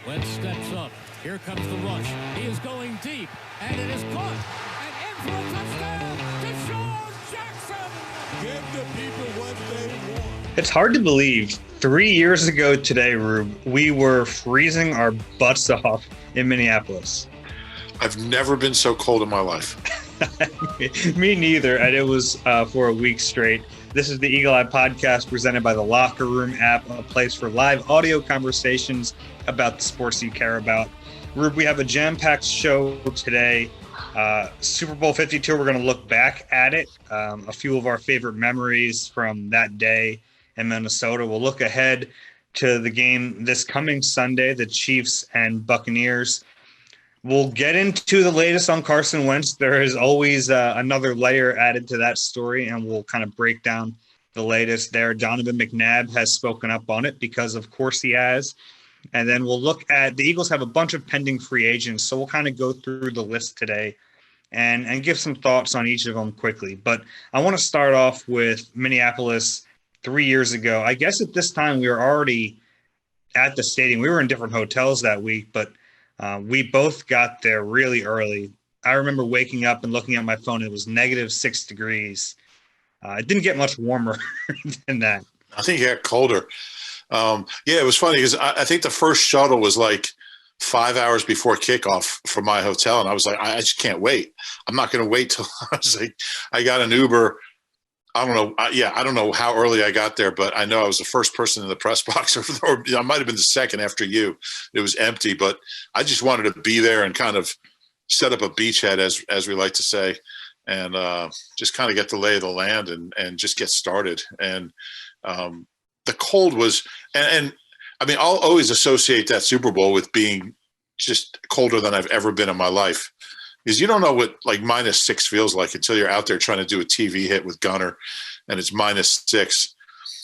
Wentz steps up. Here comes the rush. He is going deep, and it is caught. And in for a touchdown, Deshaun Jackson. Give the people what they want. It's hard to believe. 3 years ago today, Rube, we were freezing our butts off in Minneapolis. I've never been so cold in my life. Me neither, and it was for a week straight. This is the Eagle Eye Podcast presented by the Locker Room app, a place for live audio conversations about the sports you care about. Rube, we have a jam-packed show today. Super Bowl 52, we're going to look back at it. A few of our favorite memories from that day in Minnesota. We'll look ahead to the game this coming Sunday, the Chiefs and Buccaneers. We'll get into the latest on Carson Wentz. There is always another layer added to that story, and we'll kind of break down the latest there. Donovan McNabb has spoken up on it because, of course, he has. And then we'll look at the Eagles have a bunch of pending free agents, so we'll kind of go through the list today and give some thoughts on each of them quickly. But I want to start off with Minneapolis 3 years ago. I guess at this time we were already at the stadium. We were in different hotels that week, but we both got there really early. I remember waking up and looking at my phone. It was -6 degrees. It didn't get much warmer than that. I think it got colder. It was funny because I think the first shuttle was like 5 hours before kickoff from my hotel. And I was like, I just can't wait. I'm not going to wait till I was like, I got an Uber. I don't know. I don't know how early I got there, but I know I was the first person in the press box, or I might have been the second after you. It was empty, but I just wanted to be there and kind of set up a beachhead, as we like to say, and just kind of get the lay of the land and just get started. And the cold was, and I mean, I'll always associate that Super Bowl with being just colder than I've ever been in my life. Because you don't know what like -6 feels like until you're out there trying to do a TV hit with Gunner and it's -6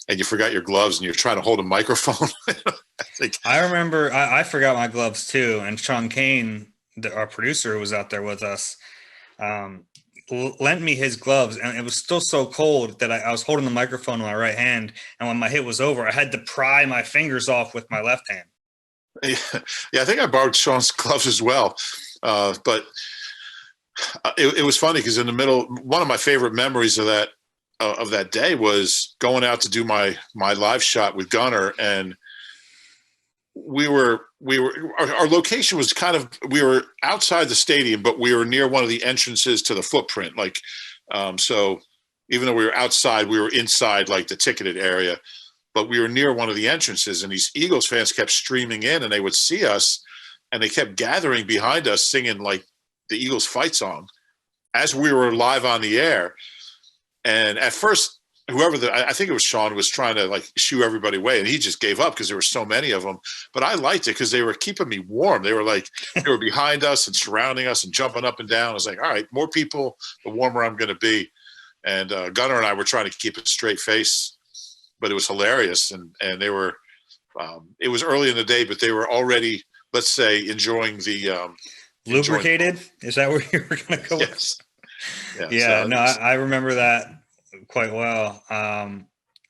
and you forgot your gloves and you're trying to hold a microphone. I remember I forgot my gloves too. And Sean Kane, our producer who was out there with us, lent me his gloves, and it was still so cold that I was holding the microphone in my right hand. And when my hit was over, I had to pry my fingers off with my left hand. Yeah, I think I borrowed Sean's gloves as well. But it was funny because in the middle, one of my favorite memories of that day was going out to do my live shot with Gunner, and our location was we were outside the stadium, but we were near one of the entrances to the footprint. Like, so even though we were outside, we were inside like the ticketed area, but we were near one of the entrances, and these Eagles fans kept streaming in, and they would see us, and they kept gathering behind us singing like the Eagles fight song as we were live on the air. And at first, I think it was Sean, was trying to like shoo everybody away, and he just gave up because there were so many of them. But I liked it because they were keeping me warm. They were behind us and surrounding us and jumping up and down. I was like, all right, more people, the warmer I'm going to be. And Gunnar and I were trying to keep a straight face, but it was hilarious. And they were, it was early in the day, but they were already, let's say, enjoying the, lubricated? Is that where you were going to go? Yes. Yeah, I remember that quite well. I'm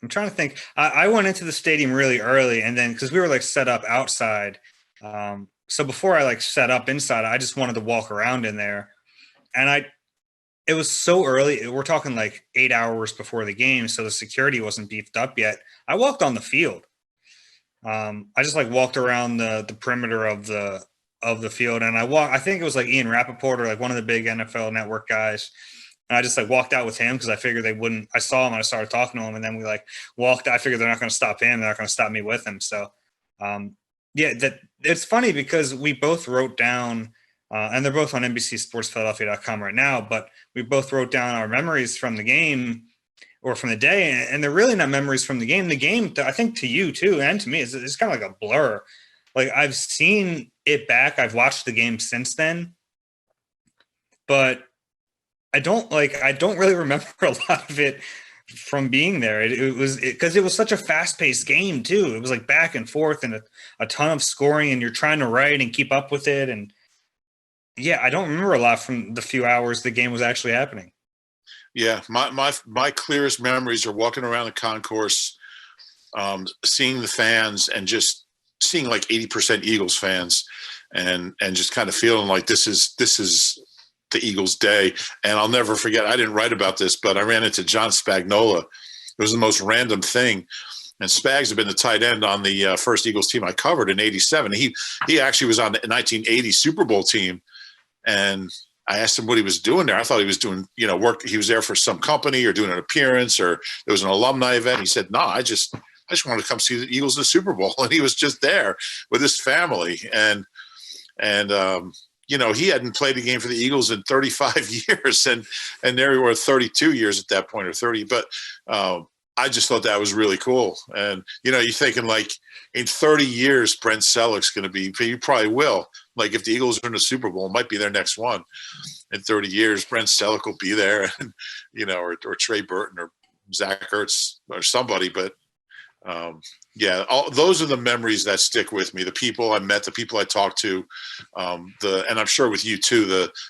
trying to think. I went into the stadium really early, and then because we were like set up outside, so before I like set up inside, I just wanted to walk around in there, and it was so early. We're talking like 8 hours before the game, so the security wasn't beefed up yet. I walked on the field. I just like walked around the perimeter of the field, and I think it was like Ian Rappaport or like one of the big NFL Network guys. And I just like walked out with him because I figured they wouldn't. I saw him and I started talking to him, and then we like walked. I figured they're not going to stop him. They're not going to stop me with him. So, that it's funny because we both wrote down, and they're both on NBC Sports Philadelphia.com right now, but we both wrote down our memories from the game or from the day, and they're really not memories from the game. The game, I think to you too, and to me, it's kind of like a blur. Like I've seen it back. I've watched the game since then, but I don't really remember a lot of it from being there. It was because it was such a fast-paced game too. It was like back and forth and a ton of scoring, and you're trying to write and keep up with it. And yeah, I don't remember a lot from the few hours the game was actually happening. Yeah, my clearest memories are walking around the concourse, seeing the fans, and just seeing like 80% Eagles fans and just kind of feeling like this is the Eagles' day. And I'll never forget, I didn't write about this, but I ran into John Spagnola. It was the most random thing. And Spags had been the tight end on the first Eagles team I covered in '87. He actually was on the 1980 Super Bowl team. And I asked him what he was doing there. I thought he was doing, work. He was there for some company or doing an appearance, or there was an alumni event. He said, no, I just wanted to come see the Eagles in the Super Bowl. And he was just there with his family. And he hadn't played a game for the Eagles in 35 years. And there we were 32 years at that point, or 30. But I just thought that was really cool. And, you're thinking like in 30 years, Brent Selleck's going to be, he probably will. Like if the Eagles are in the Super Bowl, it might be their next one. In 30 years, Brent Selleck will be there, and, or Trey Burton or Zach Ertz or somebody. But those are the memories that stick with me. The people I met, the people I talked to, and I'm sure with you too,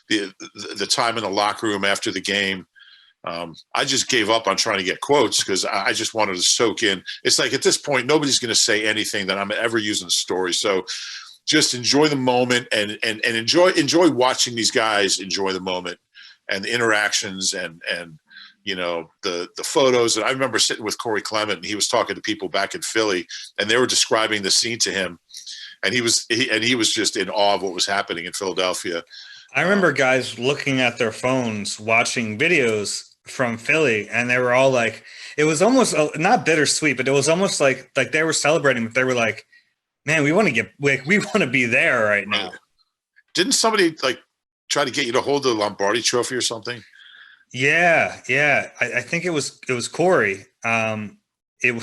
the time in the locker room after the game. I just gave up on trying to get quotes because I just wanted to soak in. It's like at this point, nobody's going to say anything that I'm ever using a story. So just enjoy the moment and enjoy watching these guys enjoy the moment and the interactions and the photos. And I remember sitting with Corey Clement, and he was talking to people back in Philly, and they were describing the scene to him, and he was just in awe of what was happening in Philadelphia. I remember guys looking at their phones, watching videos from Philly, and they were all like, it was almost not bittersweet, but it was almost like they were celebrating, but they were like, man, we want to be there right now. Didn't somebody try to get you to hold the Lombardi Trophy or something? Yeah. I think it was Corey. It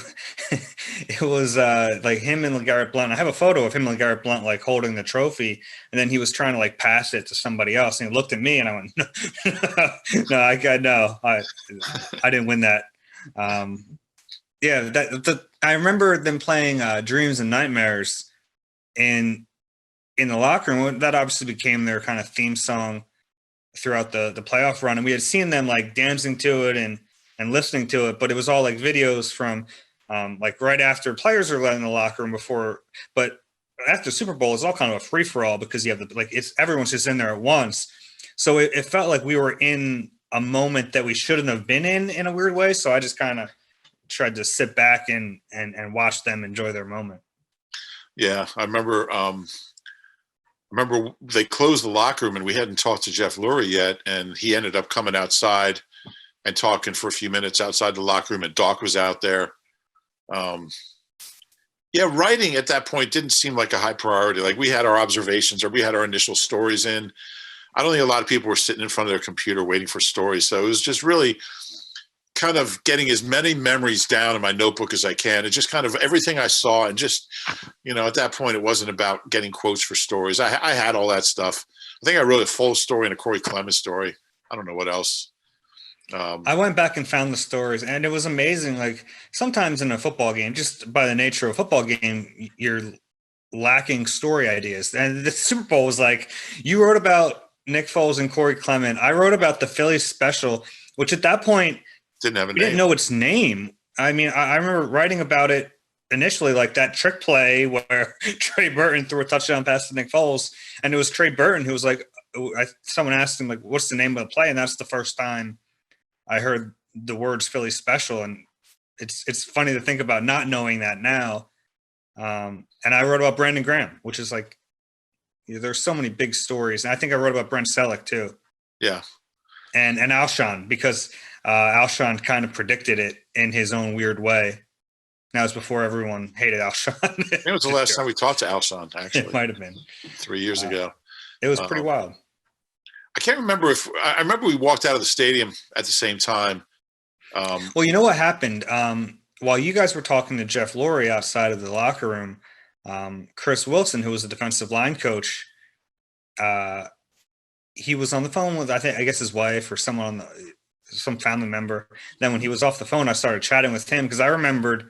was like him and LeGarrette Blount. I have a photo of him and LeGarrette Blount holding the trophy, and then he was trying to pass it to somebody else, and he looked at me, and I went, "No, I didn't win that." I remember them playing "Dreams and Nightmares" in the locker room. That obviously became their kind of theme song throughout the playoff run, and we had seen them dancing to it and listening to it, but it was all videos from right after players are in the locker room before, but after Super Bowl, it's all kind of a free for all because you have everyone's just in there at once. So it felt like we were in a moment that we shouldn't have been in a weird way. So I just kind of tried to sit back and watch them enjoy their moment. Yeah. I remember they closed the locker room, and we hadn't talked to Jeff Lurie yet. And he ended up coming outside and talking for a few minutes outside the locker room, and Doc was out there. Writing at that point didn't seem like a high priority. We had our observations, or we had our initial stories in. I don't think a lot of people were sitting in front of their computer waiting for stories. So it was just really kind of getting as many memories down in my notebook as I can, and just kind of everything I saw. And just, at that point, it wasn't about getting quotes for stories. I had all that stuff. I think I wrote a full story and a Corey Clement story. I don't know what else. I went back and found the stories, and it was amazing. Sometimes in a football game, just by the nature of a football game, you're lacking story ideas. And the Super Bowl was you wrote about Nick Foles and Corey Clement. I wrote about the Philly special, which at that point didn't have a name. Didn't know its name. I mean, I remember writing about it initially, that trick play where Trey Burton threw a touchdown pass to Nick Foles, and it was Trey Burton who was someone asked him what's the name of the play, and that's the first time I heard the words Philly special, and it's funny to think about not knowing that now. And I wrote about Brandon Graham, which is there's so many big stories. And I think I wrote about Brent Selleck too. Yeah. And Alshon, because Alshon kind of predicted it in his own weird way. Now it's before everyone hated Alshon. I think it was the last time we talked to Alshon, actually. It might have been 3 years ago. It was pretty wild. I can't remember I remember we walked out of the stadium at the same time. Well, you know what happened? While you guys were talking to Jeff Lurie outside of the locker room, Chris Wilson, who was the defensive line coach, he was on the phone with, I guess his wife or someone some family member. Then when he was off the phone, I started chatting with him because I remembered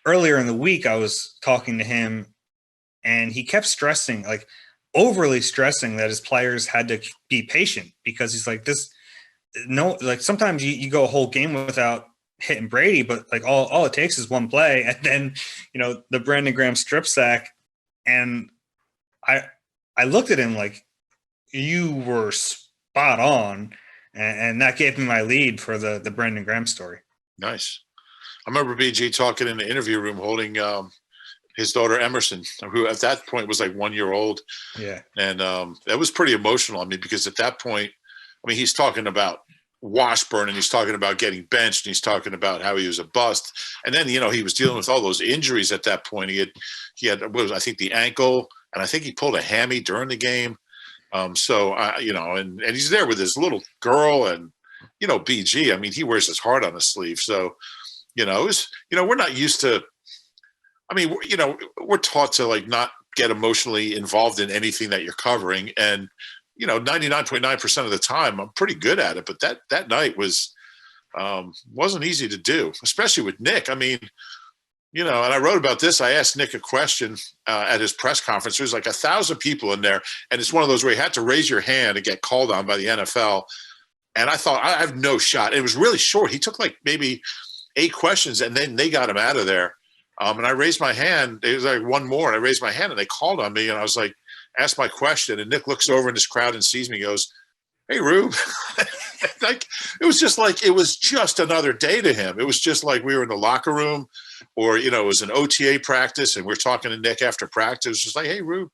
earlier in the week I was talking to him, and he kept stressing, overly stressing, that his players had to be patient because he's sometimes you go a whole game without hitting Brady, but all it takes is one play, and then the Brandon Graham strip sack And I looked at him like, you were spot on. And that gave me my lead for the Brandon Graham story. Nice. I remember BG talking in the interview room holding his daughter Emerson, who at that point was like 1 year old. Yeah. And that was pretty emotional. I mean, because at that point, I mean, he's talking about Washburn and he's talking about getting benched and he's talking about how he was a bust. And then, he was dealing with all those injuries at that point. He had I think the ankle, and I think he pulled a hammy during the game. And he's there with his little girl and, BG, I mean, he wears his heart on his sleeve. So, it was, we're not used to, I mean, we're taught to like not get emotionally involved in anything that you're covering. And, 99.9% of the time I'm pretty good at it. But that night wasn't easy to do, especially with Nick. I mean, and I wrote about this. I asked Nick a question at his press conference. There's like 1,000 people in there. And it's one of those where you had to raise your hand and get called on by the NFL. And I thought, I have no shot. It was really short. He took like maybe 8 questions and then they got him out of there. And I raised my hand. It was like one more. And I raised my hand and they called on me. And I was like, asked my question. And Nick looks over in this crowd and sees me, goes, "Hey, Rube." Like, it was just another day to him. It was just like we were in the locker room or, it was an OTA practice and we're talking to Nick after practice. It was just like, "Hey, Rube."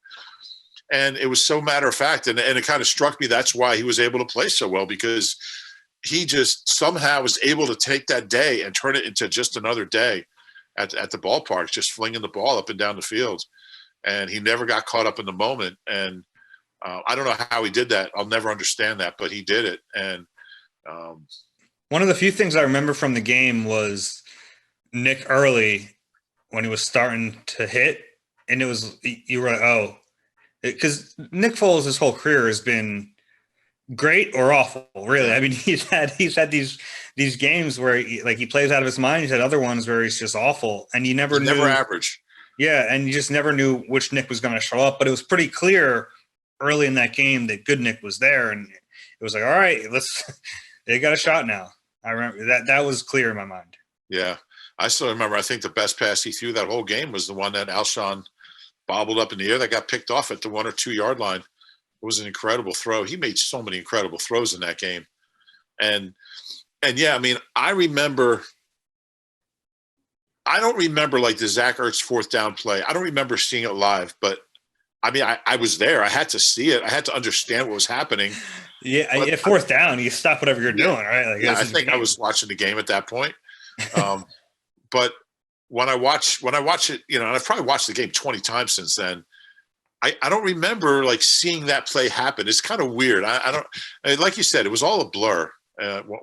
And it was so matter of fact. And it kind of struck me. That's why he was able to play so well, because he just somehow was able to take that day and turn it into just another day at the ballpark, just flinging the ball up and down the field. And he never got caught up in the moment. And I don't know how he did that. I'll never understand that, but he did it. And one of the few things I remember from the game was Nick early when he was starting to hit. And it was, you were like, oh, because Nick Foles, his whole career has been great or awful, really. I mean, he's had these games where he plays out of his mind. He's had other ones where he's just awful, and you never knew. Never average. Yeah, and you just never knew which Nick was going to show up. But it was pretty clear early in that game that good Nick was there, and it was like, all right, they got a shot now. I remember that was clear in my mind. Yeah, I still remember. I think the best pass he threw that whole game was the one that Alshon bobbled up in the air that got picked off at the 1 or 2 yard line. It was an incredible throw. He made so many incredible throws in that game. And yeah, I mean, I don't remember like the Zach Ertz 4th down play. I don't remember seeing it live, but I mean, I was there. I had to see it. I had to understand what was happening. Yeah, at 4th down, you stop whatever you're doing, right? Like, yeah, I think I was watching the game at that point. But when I watch it, and I've probably watched the game 20 times since then, I don't remember like seeing that play happen. It's kind of weird. I don't, like you said, it was all a blur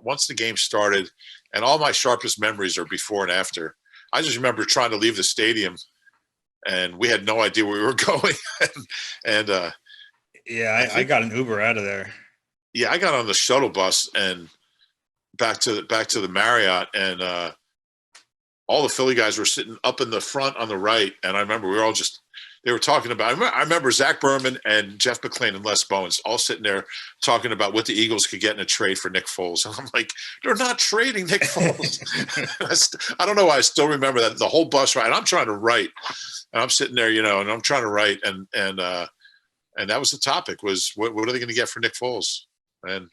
once the game started, and all my sharpest memories are before and after. I just remember trying to leave the stadium and we had no idea where we were going. I got an Uber out of there. Yeah. I got on the shuttle bus and back to the Marriott, and all the Philly guys were sitting up in the front on the right. And I remember they were talking about, I remember Zach Berman and Jeff McClain and Les Bowens all sitting there talking about what the Eagles could get in a trade for Nick Foles. And I'm like, they're not trading Nick Foles. I don't know why I still remember that, the whole bus ride. I'm trying to write, and I'm sitting there, and I'm trying to write. And that was the topic, was what are they going to get for Nick Foles? And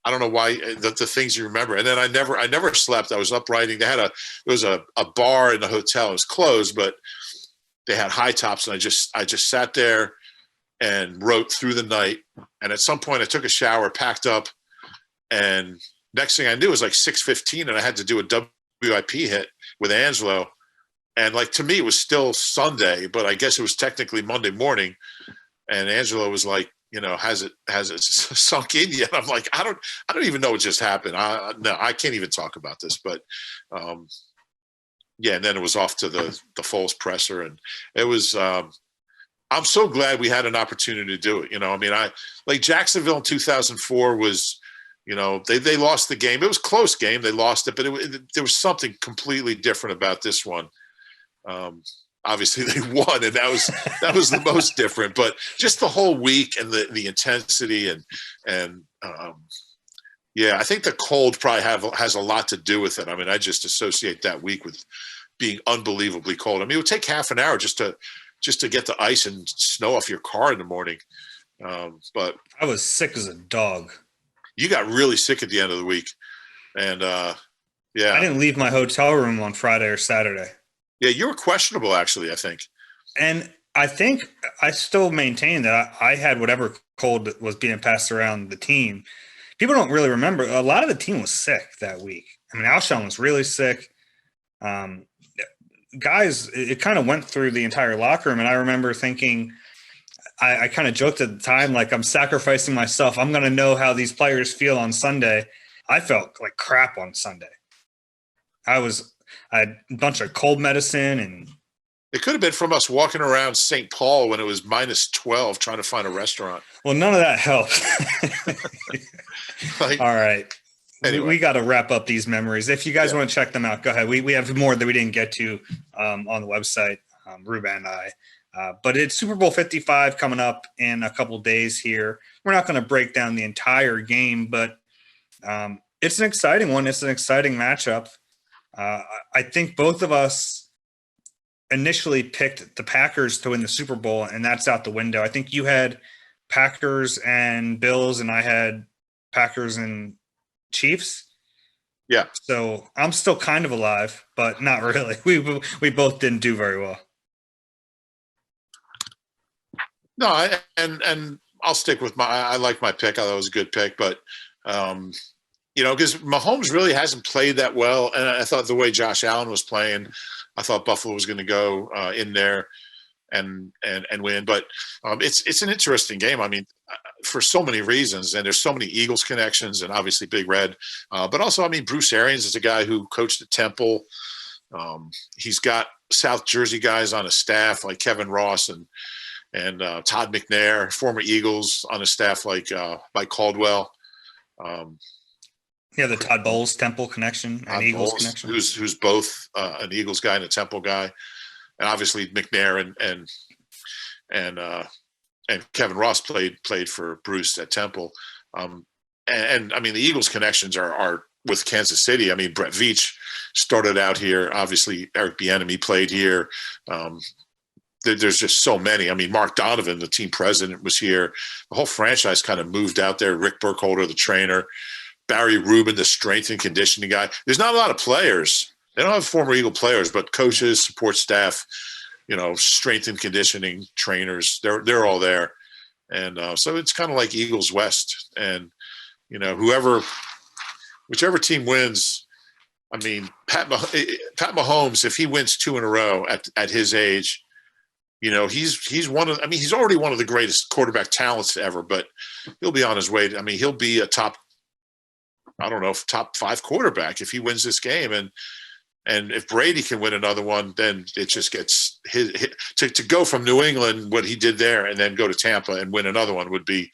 I don't know why the things you remember. And then I never slept. I was up writing. There was a bar in the hotel. It was closed, but they had high tops, and I just sat there and wrote through the night. And at some point I took a shower, packed up, and next thing I knew it was like 6:15, and I had to do a WIP hit with Angelo. And like, to me, it was still Sunday, but I guess it was technically Monday morning. And Angelo was like, has it sunk in yet? I'm like, I don't even know what just happened. No, I can't even talk about this, but yeah, and then it was off to the Foles presser, and it was. I'm so glad we had an opportunity to do it. I mean, like Jacksonville in 2004 was, they lost the game. It was a close game. They lost it, but there was something completely different about this one. Obviously, they won, and that was the most different. But just the whole week and the intensity and yeah, I think the cold probably has a lot to do with it. I mean, I just associate that week with being unbelievably cold. I mean, it would take half an hour just to just to get the ice and snow off your car in the morning. But I was sick as a dog. You got really sick at the end of the week. And yeah. I didn't leave my hotel room on Friday or Saturday. Yeah, you were questionable, actually, I think. And I think I still maintain that I had whatever cold that was being passed around the team. People don't really remember. A lot of the team was sick that week. I mean, Alshon was really sick. Guys, it kind of went through the entire locker room. And I remember thinking, I kind of joked at the time, like, I'm sacrificing myself. I'm going to know how these players feel on Sunday. I felt like crap on Sunday. I had a bunch of cold medicine, and it could have been from us walking around St. Paul when it was -12 trying to find a restaurant. Well, none of that helped. All right. Anyway. We got to wrap up these memories. If you guys want to check them out, go ahead. We have more that we didn't get to on the website, Reuben and I. But it's Super Bowl 55 coming up in a couple days here. We're not going to break down the entire game, but it's an exciting one. It's an exciting matchup. I think both of us initially picked the Packers to win the Super Bowl, and that's out the window. I think you had Packers and Bills, and I had Packers and Chiefs. Yeah. So I'm still kind of alive, but not really. We both didn't do very well. No, and I'll stick with I like my pick. I thought it was a good pick, but because Mahomes really hasn't played that well, and I thought the way Josh Allen was playing, I thought Buffalo was going to go in there and win. But it's an interesting game. I mean, for so many reasons, and there's so many Eagles connections, and obviously Big Red, but also, I mean, Bruce Arians is a guy who coached at Temple. He's got South Jersey guys on his staff like Kevin Ross and Todd McNair, former Eagles, on his staff like Mike Caldwell. The Todd Bowles Temple connection and Eagles connection, who's both an Eagles guy and a Temple guy, and obviously McNair and Kevin Ross played for Bruce at Temple, and I mean the Eagles connections are with Kansas City. I mean Brett Veach started out here. Obviously Eric Bieniemy played here. There's just so many. I mean, Mark Donovan, the team president, was here. The whole franchise kind of moved out there. Rick Burkholder, the trainer. Barry Reuben, the strength and conditioning guy. There's not a lot of players. They don't have former Eagle players, but coaches, support staff, strength and conditioning trainers. They're all there. And so it's kind of like Eagles West. And, whichever team wins, I mean, Pat Mahomes, if he wins 2 in a row at his age, he's already one of the greatest quarterback talents ever, but he'll be on his way. I mean, he'll be a top 5 quarterback if he wins this game. And if Brady can win another one, then it just gets to go from New England, what he did there, and then go to Tampa and win another one would be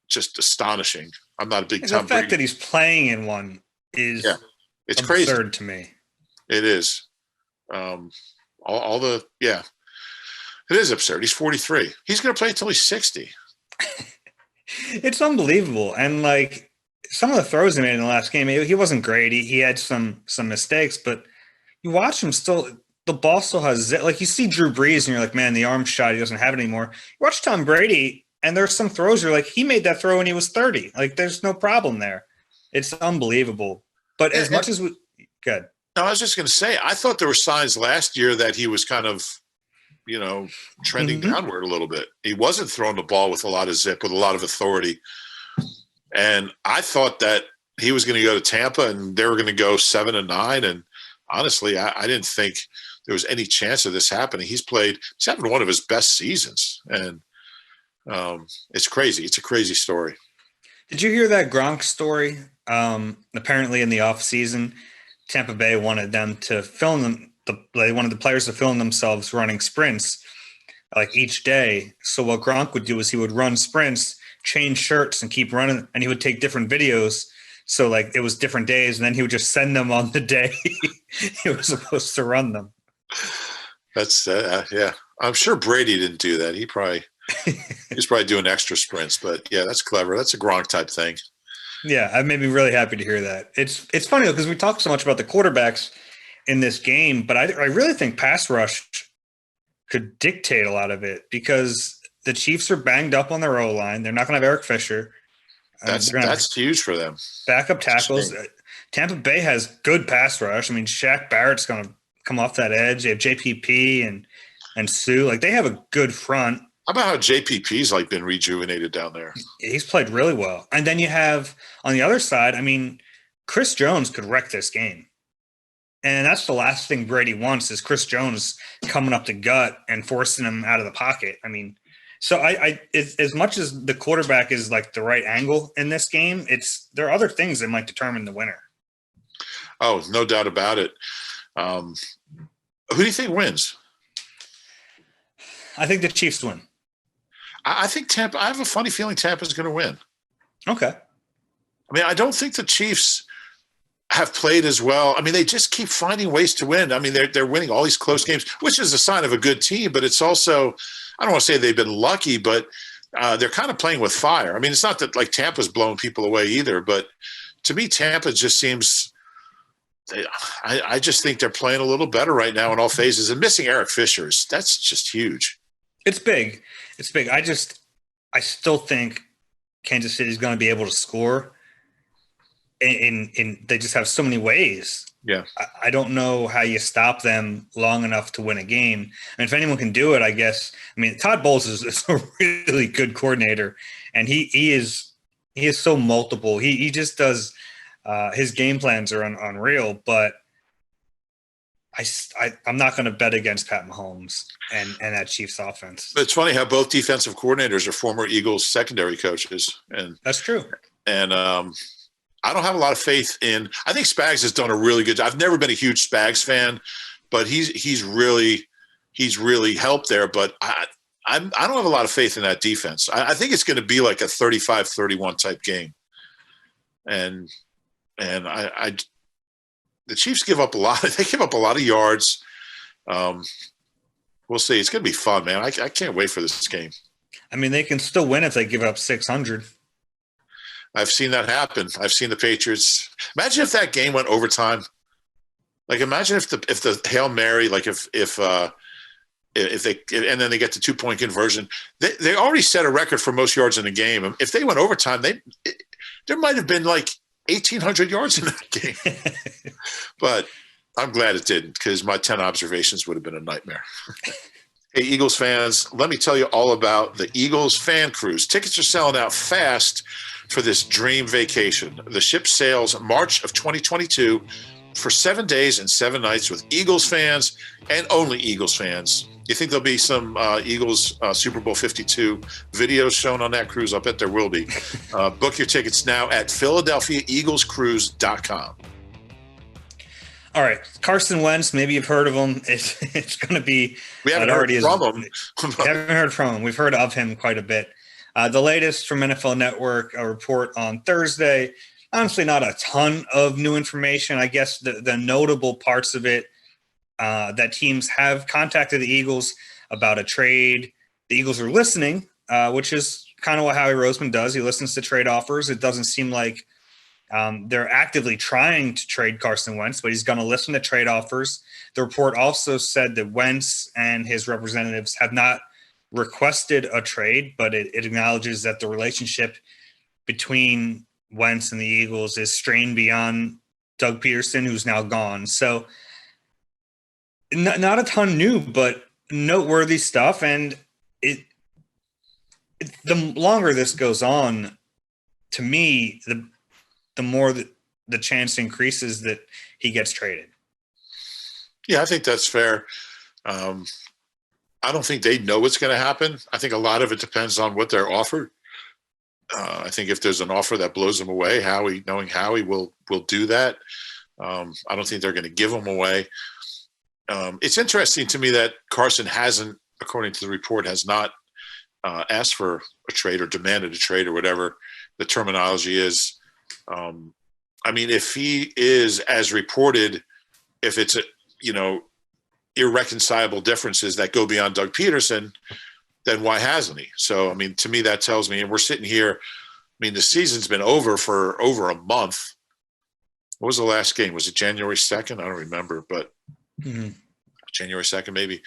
just astonishing. I'm not a big Tom Brady. The fact that he's playing in one is it's absurd crazy to me. It is. It is absurd. He's 43. He's going to play until he's 60. It's unbelievable. And like some of the throws he made in the last game, he wasn't great. He had some mistakes, but you watch him still. The ball still has like you see Drew Brees, and you're like, man, the arm shot, he doesn't have it anymore. You watch Tom Brady, and there's some throws you're like, he made that throw when he was 30. Like there's no problem there. It's unbelievable. But as much as we good. No, I was just going to say, I thought there were signs last year that he was kind of trending downward a little bit. He wasn't throwing the ball with a lot of zip, with a lot of authority. And I thought that he was going to go to Tampa and they were going to go 7-9. And honestly, I didn't think there was any chance of this happening. He's having one of his best seasons. And it's crazy. It's a crazy story. Did you hear that Gronk story? Apparently in the off season, Tampa Bay wanted them to film them. They wanted the players to film themselves running sprints like each day. So what Gronk would do is he would run sprints, change shirts, and keep running, and he would take different videos. So like it was different days, and then he would just send them on the day he was supposed to run them. That's I'm sure Brady didn't do that. He's probably doing extra sprints, but yeah, that's clever. That's a Gronk type thing. Yeah, I made me really happy to hear that. It's funny though, because we talk so much about the quarterbacks in this game, but I really think pass rush could dictate a lot of it because the Chiefs are banged up on their O-line. They're not going to have Eric Fisher. That's huge for them. Backup tackles. Tampa Bay has good pass rush. I mean, Shaq Barrett's going to come off that edge. They have JPP and Sue. Like, they have a good front. How about how JPP's like been rejuvenated down there? He's played really well. And then you have on the other side, I mean, Chris Jones could wreck this game. And that's the last thing Brady wants is Chris Jones coming up the gut and forcing him out of the pocket. I mean, so as much as the quarterback is like the right angle in this game, there are other things that might determine the winner. Oh, no doubt about it. Who do you think wins? I think the Chiefs win. I think Tampa. I have a funny feeling Tampa's going to win. Okay. I mean, I don't think the Chiefs have played as well. I mean, they just keep finding ways to win. I mean, they're winning all these close games, which is a sign of a good team. But it's also, I don't want to say they've been lucky, but they're kind of playing with fire. I mean, it's not that like Tampa's blowing people away either, but to me, Tampa just seems. I just think they're playing a little better right now in all phases. And missing Eric Fisher that's just huge. It's big. It's big. I still think Kansas City is going to be able to score. And they just have so many ways. Yeah. I don't know how you stop them long enough to win a game. And if anyone can do it, I guess. I mean, Todd Bowles is a really good coordinator, and he is so multiple. He just does. His game plans are unreal, but I'm not going to bet against Pat Mahomes and that Chiefs offense. It's funny how both defensive coordinators are former Eagles secondary coaches, and that's true. And I don't have a lot of faith in. I think Spags has done a really good job. I've never been a huge Spags fan, but he's really helped there. But I don't have a lot of faith in that defense. I think it's going to be like a 35-31 type game, and the Chiefs give up a lot. They give up a lot of yards. We'll see. It's going to be fun, man. I can't wait for this game. I mean, they can still win if they give up 600. I've seen that happen. I've seen the Patriots. Imagine if that game went overtime. Like, imagine if the Hail Mary, like if they and then they get the 2-point conversion. They already set a record for most yards in a game. If they went overtime, there might have been like 1,800 yards in that game. But I'm glad it didn't, because my 10 observations would have been a nightmare. Hey, Eagles fans, let me tell you all about the Eagles Fan Cruise. Tickets are selling out fast for this dream vacation. The ship sails March of 2022 for 7 days and 7 nights with Eagles fans and only Eagles fans. You think there'll be some Eagles Super Bowl 52 videos shown on that cruise? I bet there will be. Book your tickets now at PhiladelphiaEaglesCruise.com. All right, Carson Wentz. Maybe you've heard of him. It's going to be. We haven't heard from him. We haven't heard from him. We've heard of him quite a bit. The latest from NFL Network, a report on Thursday. Honestly, not a ton of new information. I guess the notable parts of it, that teams have contacted the Eagles about a trade. The Eagles are listening, which is kind of what Howie Roseman does. He listens to trade offers. It doesn't seem like they're actively trying to trade Carson Wentz, but he's going to listen to trade offers. The report also said that Wentz and his representatives have not requested a trade, but it acknowledges that the relationship between Wentz and the Eagles is strained beyond Doug Peterson, who's now gone. So not a ton new, but noteworthy stuff. And the longer this goes on, to me, the more the chance increases that he gets traded. Yeah, I think that's fair. I don't think they know what's going to happen. I think a lot of it depends on what they're offered. I think if there's an offer that blows them away, knowing Howie will do that. I don't think they're going to give them away. It's interesting to me that Carson hasn't, according to the report, has not asked for a trade or demanded a trade or whatever the terminology is. I mean, if he is as reported, if it's irreconcilable differences that go beyond Doug Peterson, then why hasn't he? So, I mean, to me, that tells me, and we're sitting here, I mean, the season's been over for over a month. What was the last game? Was it January 2nd? I don't remember, but January 2nd, maybe.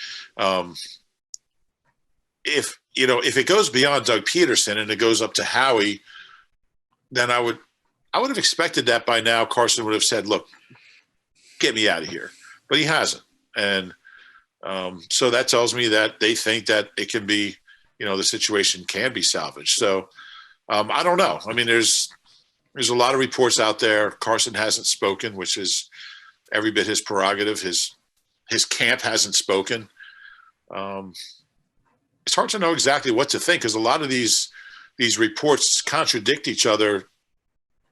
if it goes beyond Doug Peterson and it goes up to Howie, then I would have expected that by now Carson would have said, look, get me out of here. But he hasn't. And so that tells me that they think that it can be, the situation can be salvaged. So I don't know. I mean, there's a lot of reports out there. Carson hasn't spoken, which is every bit his prerogative. His camp hasn't spoken. It's hard to know exactly what to think because a lot of these reports contradict each other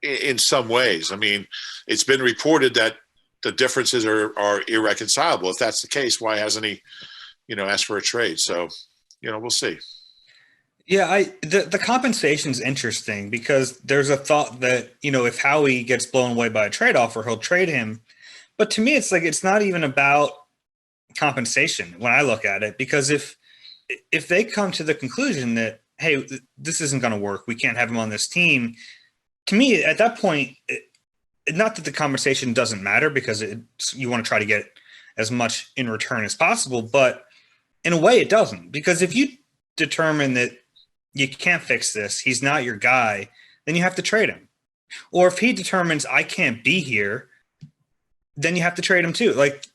in some ways. I mean, it's been reported that the differences are irreconcilable. If that's the case, why hasn't he, asked for a trade? So, we'll see. Yeah, the compensation's interesting because there's a thought that, if Howie gets blown away by a trade offer, he'll trade him. But to me, it's like it's not even about compensation when I look at it, because if they come to the conclusion that, hey, this isn't going to work, we can't have him on this team, to me, at that point, not that the conversation doesn't matter because you want to try to get as much in return as possible, but in a way it doesn't. Because if you determine that you can't fix this, he's not your guy, then you have to trade him. Or if he determines I can't be here, then you have to trade him too. Like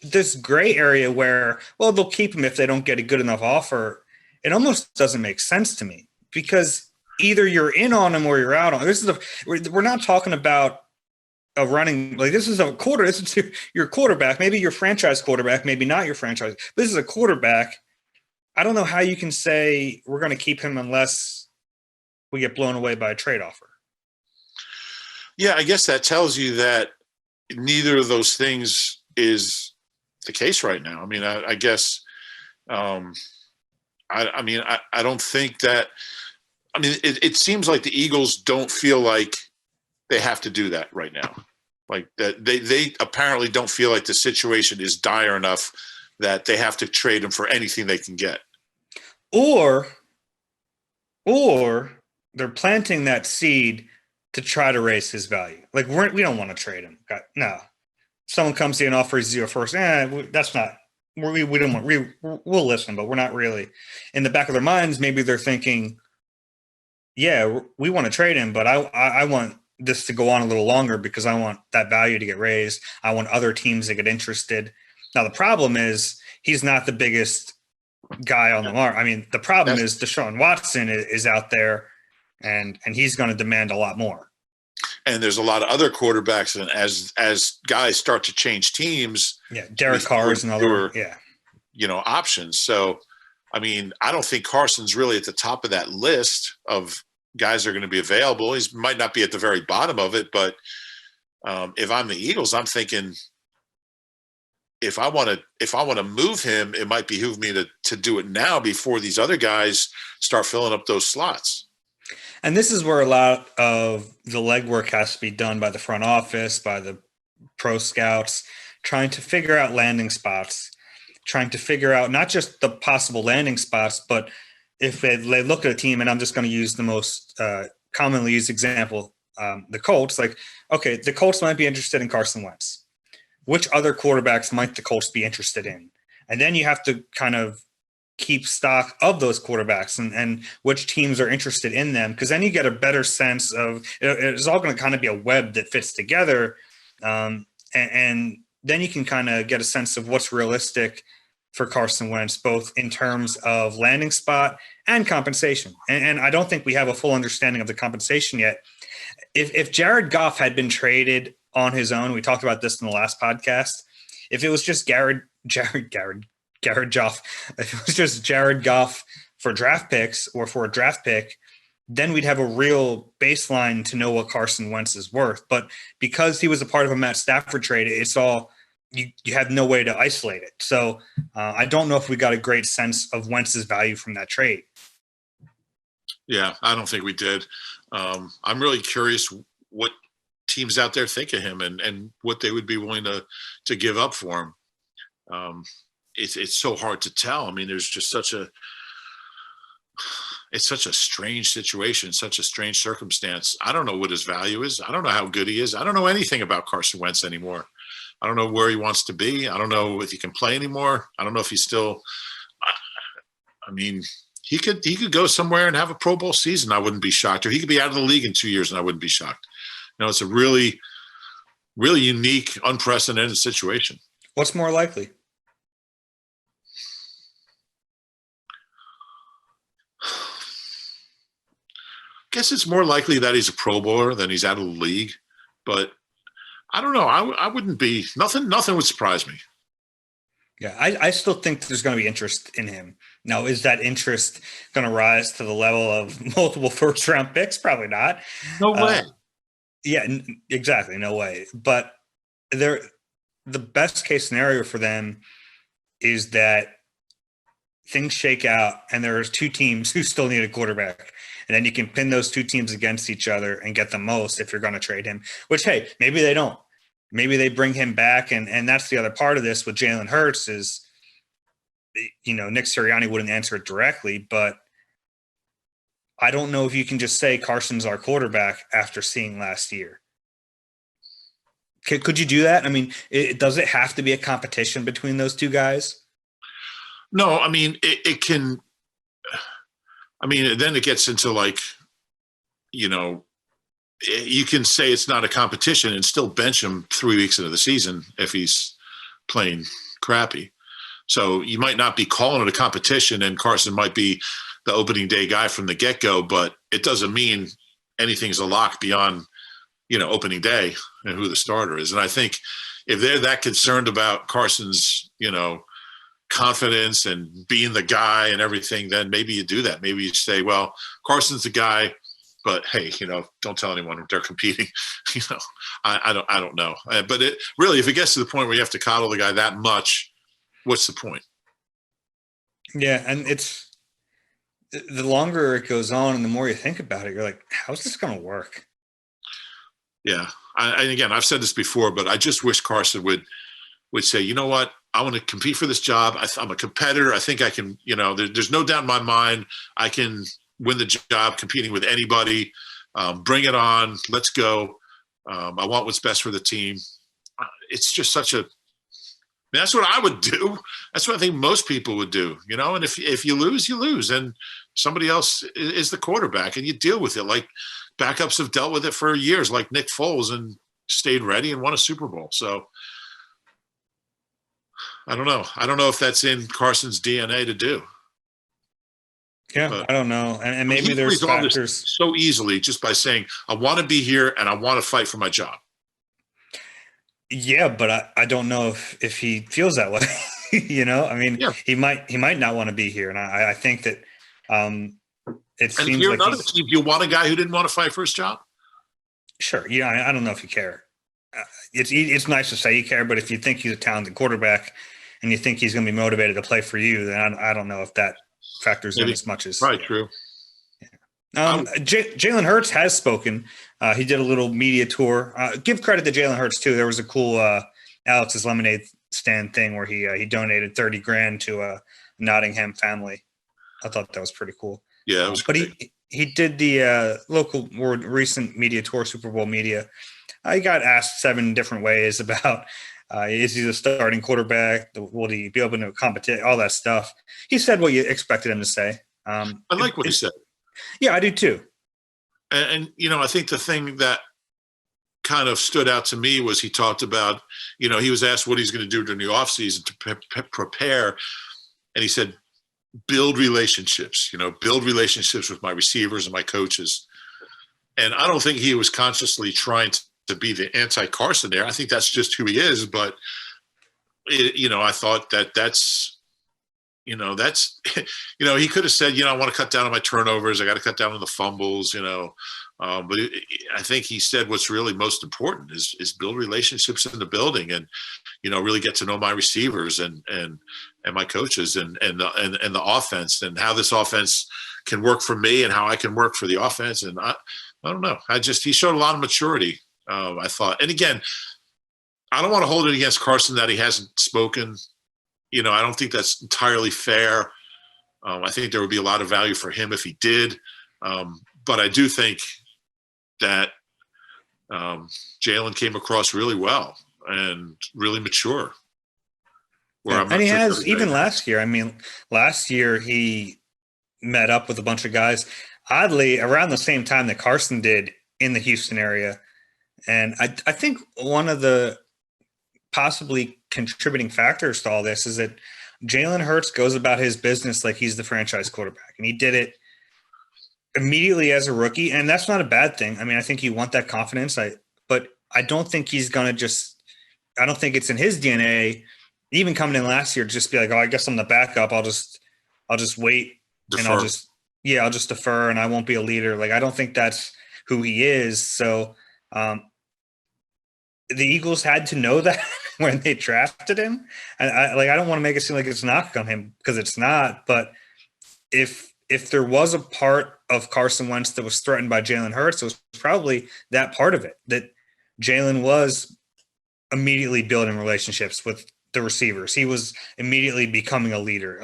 this gray area where, well, they'll keep him if they don't get a good enough offer. It almost doesn't make sense to me because either you're in on him or you're out on him. We're not talking about a running, like this is your quarterback, maybe your franchise quarterback, maybe not your franchise. This is a quarterback. I don't know how you can say we're going to keep him unless we get blown away by a trade offer. Yeah, I guess that tells you that neither of those things is the case right now. I mean, I guess, I don't think that. I mean, it seems like the Eagles don't feel like they have to do that right now. Like that, they apparently don't feel like the situation is dire enough that they have to trade him for anything they can get. Or they're planting that seed to try to raise his value. Like we don't want to trade him. No, someone comes in and offers you a first. That's not. We don't want. We'll listen, but we're not really. In the back of their minds, maybe they're thinking, yeah, we want to trade him, but I want this to go on a little longer because I want that value to get raised. I want other teams to get interested. Now, the problem is he's not the biggest guy on the market. I mean, the problem is Deshaun Watson is out there and he's going to demand a lot more. And there's a lot of other quarterbacks, and as guys start to change teams, Derek Carr is another, options. So, I mean, I don't think Carson's really at the top of that list of guys that are going to be available. He might not be at the very bottom of it, but if I'm the Eagles, I'm thinking if I want to move him, it might behoove me to do it now before these other guys start filling up those slots. And this is where a lot of the legwork has to be done by the front office, by the pro scouts, trying to figure out landing spots, trying to figure out not just the possible landing spots, but if they look at a team, and I'm just going to use the most commonly used example, the Colts, like, okay, the Colts might be interested in Carson Wentz. Which other quarterbacks might the Colts be interested in? And then you have to kind of keep stock of those quarterbacks and which teams are interested in them, because then you get a better sense of it's all going to kind of be a web that fits together. And then you can kind of get a sense of what's realistic for Carson Wentz, both in terms of landing spot and compensation. And I don't think we have a full understanding of the compensation yet. If Jared Goff had been traded on his own, we talked about this in the last podcast, if it was just Jared Goff, if it was just Jared Goff for draft picks or for a draft pick, then we'd have a real baseline to know what Carson Wentz is worth. But because he was a part of a Matt Stafford trade, it's all you have no way to isolate it. So I don't know if we got a great sense of Wentz's value from that trade. Yeah, I don't think we did. I'm really curious what teams out there think of him and what they would be willing to give up for him. It's so hard to tell. I mean, there's just it's such a strange situation, such a strange circumstance. I don't know what his value is. I don't know how good he is. I don't know anything about Carson Wentz anymore. I don't know where he wants to be. I don't know if he can play anymore. I don't know if he's still I mean, he could go somewhere and have a Pro Bowl season. I wouldn't be shocked. Or he could be out of the league in 2 years and I wouldn't be shocked. It's a really, really unique, unprecedented situation. What's more likely? I guess it's more likely that he's a Pro Bowler than he's out of the league. But I don't know. I wouldn't be – nothing would surprise me. Yeah, I still think there's going to be interest in him. Now, is that interest going to rise to the level of multiple first-round picks? Probably not. No way. Yeah, exactly. No way. But the best-case scenario for them is that things shake out and there's two teams who still need a quarterback. And then you can pin those two teams against each other and get the most if you're going to trade him, which, hey, maybe they don't. Maybe they bring him back, and that's the other part of this with Jalen Hurts is, Nick Sirianni wouldn't answer it directly, but I don't know if you can just say Carson's our quarterback after seeing last year. Could you do that? I mean, does it have to be a competition between those two guys? No, I mean, it can – I mean, then it gets into like, you can say it's not a competition and still bench him 3 weeks into the season if he's playing crappy. So you might not be calling it a competition and Carson might be the opening day guy from the get-go, but it doesn't mean anything's a lock beyond, opening day and who the starter is. And I think if they're that concerned about Carson's, confidence and being the guy and everything, then maybe you do that. Maybe you say, well, Carson's the guy, but hey, don't tell anyone they're competing. I don't know. But it really, if it gets to the point where you have to coddle the guy that much, what's the point? Yeah, and it's the longer it goes on and the more you think about it, you're like, how's this going to work? Yeah. And again, I've said this before, but I just wish Carson would say, you know what? I want to compete for this job. I'm a competitor. I think I can, there's no doubt in my mind I can win the job competing with anybody. Bring it on. Let's go. I want what's best for the team. It's just that's what I would do. That's what I think most people would do, and if you lose, you lose. And somebody else is the quarterback and you deal with it. Like backups have dealt with it for years, like Nick Foles, and stayed ready and won a Super Bowl. So I don't know. I don't know if that's in Carson's DNA to do. Yeah, but I don't know. And maybe there's factors so easily just by saying, I want to be here and I want to fight for my job. Yeah, but I don't know if he feels that way. I mean, yeah. he might not want to be here. And I think that it seems if you're another team, you want a guy who didn't want to fight for his job? Sure. Yeah, I don't know if you care. It's nice to say you care, but if you think he's a talented quarterback and you think he's going to be motivated to play for you, then I don't know if that factors in as much as right. True. Yeah. Jalen Hurts has spoken. He did a little media tour. Give credit to Jalen Hurts too. There was a cool Alex's Lemonade stand thing where he donated $30,000 to a Nottingham family. I thought that was pretty cool. Yeah, it was. But he did the local more recent media tour, Super Bowl media. He got asked 7 different ways about is he the starting quarterback? Will he be able to compete? All that stuff. He said what you expected him to say. I like what he said. Yeah, I do too. And I think the thing that kind of stood out to me was he talked about, he was asked what he's going to do during the offseason to prepare. And he said, build relationships, build relationships with my receivers and my coaches. And I don't think he was consciously trying to be the anti-Carson there. I think that's just who he is. But, I thought that's, he could have said, I want to cut down on my turnovers. I got to cut down on the fumbles, but I think he said what's really most important is build relationships in the building and, really get to know my receivers and my coaches and the offense and how this offense can work for me and how I can work for the offense. And I don't know. He showed a lot of maturity. I thought, and again, I don't want to hold it against Carson that he hasn't spoken. I don't think that's entirely fair. I think there would be a lot of value for him if he did. But I do think that Jalen came across really well and really mature. Where And he has even last year. I mean, last year he met up with a bunch of guys, oddly, around the same time that Carson did in the Houston area. And I think one of the possibly contributing factors to all this is that Jalen Hurts goes about his business like he's the franchise quarterback. And he did it immediately as a rookie. And that's not a bad thing. I mean, I think you want that confidence. But I don't think he's going to I don't think it's in his DNA, even coming in last year, to just be like, oh, I guess I'm the backup. I'll just wait. Defer. And I'll just defer and I won't be a leader. Like, I don't think that's who he is. So the Eagles had to know that when they drafted him. And I don't want to make it seem like it's knock on him, because it's not. But if there was a part of Carson Wentz that was threatened by Jalen Hurts, it was probably that part of it, that Jalen was immediately building relationships with the receivers. He was immediately becoming a leader.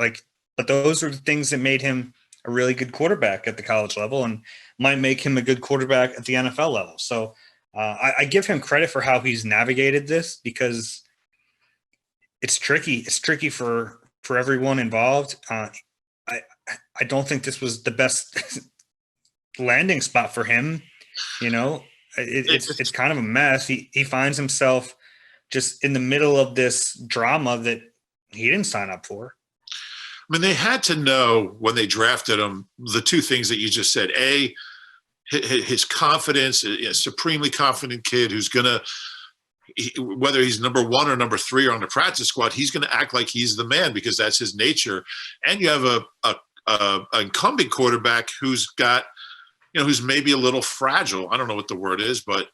But those are the things that made him a really good quarterback at the college level and might make him a good quarterback at the NFL level. So I give him credit for how he's navigated this, because it's tricky. It's tricky for everyone involved. I don't think this was the best landing spot for him. You know, it's kind of a mess. He finds himself just in the middle of this drama that he didn't sign up for. I mean, they had to know when they drafted him the two things that you just said. A, his confidence, a supremely confident kid who's going to, whether he's number 1 or number 3 on the practice squad, he's going to act like he's the man because that's his nature. And you have a incumbent quarterback who's got, who's maybe a little fragile. I don't know what the word is, but,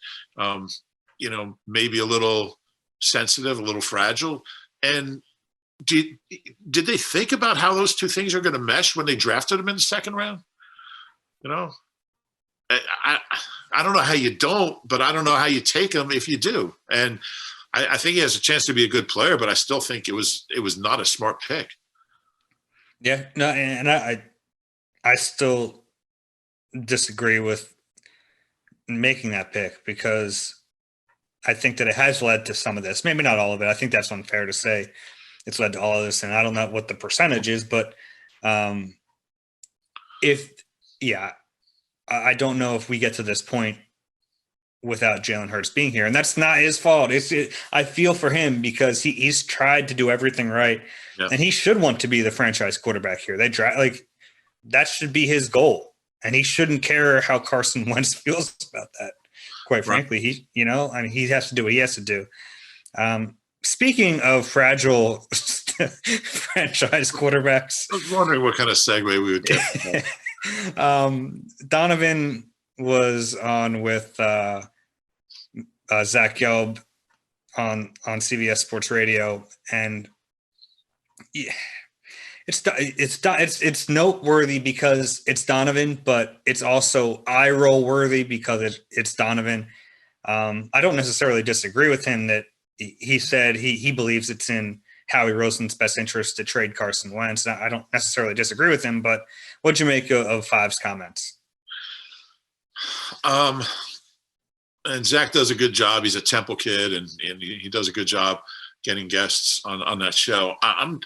maybe a little sensitive, a little fragile. And did they think about how those two things are going to mesh when they drafted him in the second round? I don't know how you don't, but I don't know how you take him if you do. And I think he has a chance to be a good player, but I still think it was not a smart pick. Yeah, no, and I still disagree with making that pick, because I think that it has led to some of this. Maybe not all of it. I think that's unfair to say it's led to all of this, and I don't know what the percentage is, but I don't know if we get to this point without Jalen Hurts being here, and that's not his fault. I feel for him because he's tried to do everything right, and he should want to be the franchise quarterback here. That should be his goal, and he shouldn't care how Carson Wentz feels about that. Quite frankly, he has to do what he has to do. Speaking of fragile franchise quarterbacks, I was wondering what kind of segue we would get. Donovan was on with Zach Gelb on CBS Sports Radio, and it's noteworthy because it's Donovan, but it's also eye roll worthy because it's Donovan. I don't necessarily disagree with him that he said he believes it's in Howie Roseman's best interest to trade Carson Wentz. I don't necessarily disagree with him, but what'd you make of Five's comments? And Zach does a good job. He's a Temple kid, and he does a good job getting guests on that show. I'm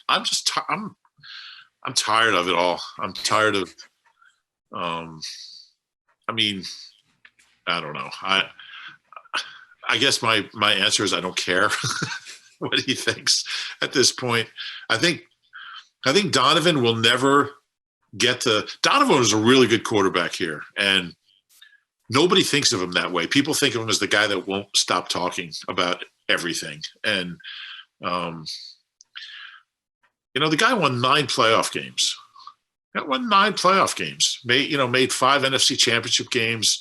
tired of it all. I'm tired of, I don't know. I guess my answer is I don't care what he thinks at this point. I think Donovan will never get to – Donovan is a really good quarterback here, and nobody thinks of him that way. People think of him as the guy that won't stop talking about everything. And, the guy won 9 playoff games. That won 9 playoff games. Made 5 NFC championship games.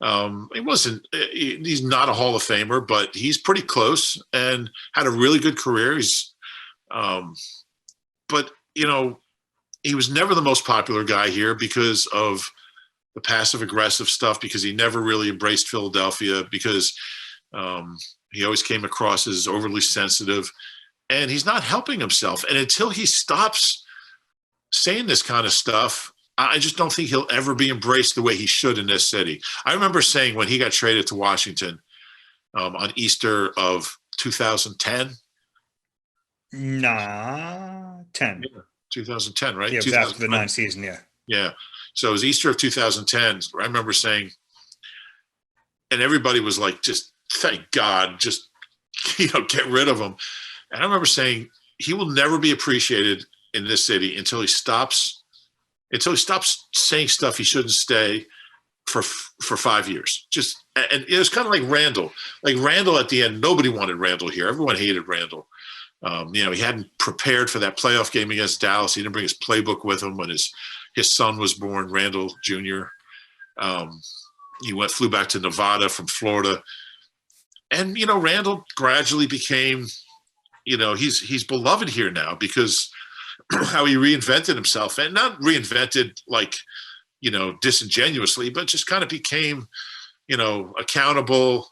He's not a Hall of Famer, but he's pretty close and had a really good career. But he was never the most popular guy here because of the passive aggressive stuff, because he never really embraced Philadelphia, because he always came across as overly sensitive, and he's not helping himself. And until he stops saying this kind of stuff, I just don't think he'll ever be embraced the way he should in this city. I remember saying when he got traded to Washington on Easter of 2010, Nah, 10. Yeah, 2010, right? Yeah, it was after the 9 season, yeah. Yeah. So it was Easter of 2010. I remember saying, and everybody was like, just thank God, just, get rid of him. And I remember saying, he will never be appreciated in this city until he stops saying stuff he shouldn't say for 5 years. And it was kind of like Randall. Like Randall at the end, nobody wanted Randall here. Everyone hated Randall. He hadn't prepared for that playoff game against Dallas. He didn't bring his playbook with him when his son was born, Randall Jr. He flew back to Nevada from Florida. And, Randall gradually became, he's beloved here now because how he reinvented himself, and not reinvented like, disingenuously, but just kind of became, accountable.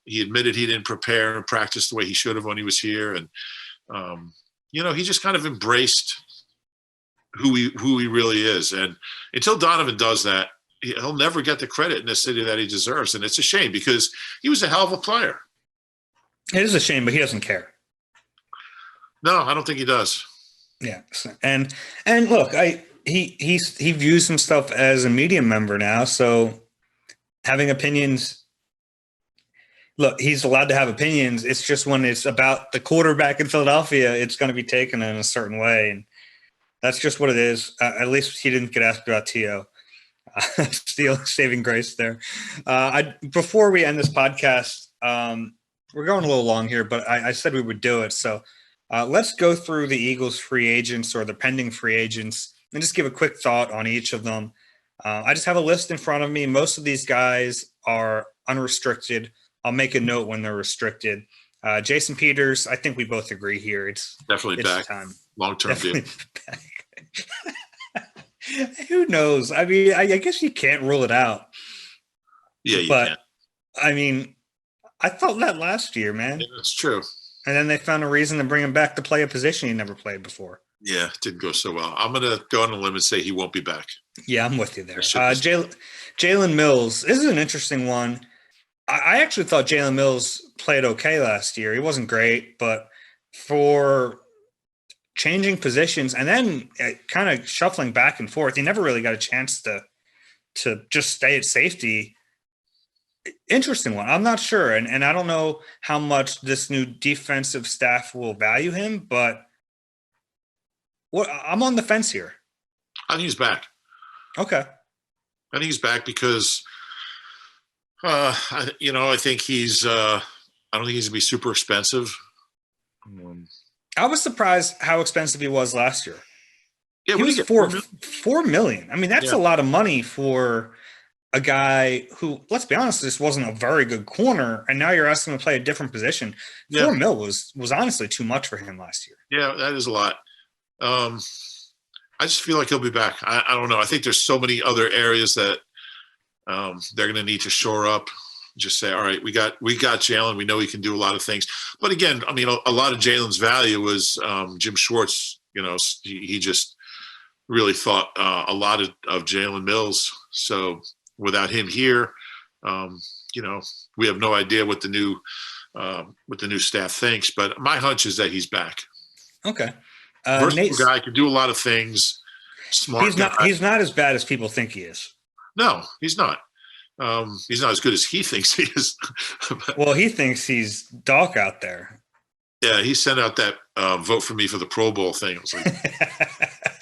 He admitted he didn't prepare and practice the way he should have when he was here. And, he just kind of embraced who he really is. And until Donovan does that, he'll never get the credit in this city that he deserves. And it's a shame because he was a hell of a player. It is a shame, but he doesn't care. No, I don't think he does. Yeah. And look, he views himself as a media member now. So having opinions, look, he's allowed to have opinions. It's just when it's about the quarterback in Philadelphia, it's going to be taken in a certain way. And that's just what it is. At least he didn't get asked about T.O. Still saving grace there. Before we end this podcast, we're going a little long here, but I said we would do it. So let's go through the Eagles free agents or the pending free agents and just give a quick thought on each of them. I just have a list in front of me. Most of these guys are unrestricted. I'll make a note when they're restricted. Jason Peters, I think we both agree here. It's definitely back. Time. Long-term deal. Who knows? I mean, I guess you can't rule it out. Yeah, you but, can. I mean, I thought that last year, man. Yeah, that's true. And then they found a reason to bring him back to play a position he never played before. Yeah, it didn't go so well. I'm going to go on a limb and say he won't be back. Yeah, I'm with you there. Jalen Mills, this is an interesting one. I actually thought Jalen Mills played okay last year. He wasn't great, but for changing positions and then kind of shuffling back and forth, he never really got a chance to just stay at safety. Interesting one. I'm not sure. And I don't know how much this new defensive staff will value him, but I'm on the fence here. I think he's back. Okay. I think he's back because, I think he's, I don't think he's going to be super expensive. I was surprised how expensive he was last year. Yeah, he was $4 million. I mean, that's a lot of money for a guy who, let's be honest, this wasn't a very good corner, and now you're asking him to play a different position. Yeah. $4 million was honestly too much for him last year. Yeah, that is a lot. I just feel like he'll be back. I don't know. I think there's so many other areas that they're going to need to shore up. Just say, all right, we got Jalen. We know he can do a lot of things. But again, I mean, a lot of Jalen's value was Jim Schwartz. He just really thought a lot of Jalen Mills. So without him here, we have no idea what the new staff thinks. But my hunch is that he's back. Okay. Versatile guy, can do a lot of things. Smart. He's not as bad as people think he is. No, he's not. He's not as good as he thinks he is. Well, he thinks he's Doc out there. Yeah, he sent out that vote for me for the Pro Bowl thing. I was like,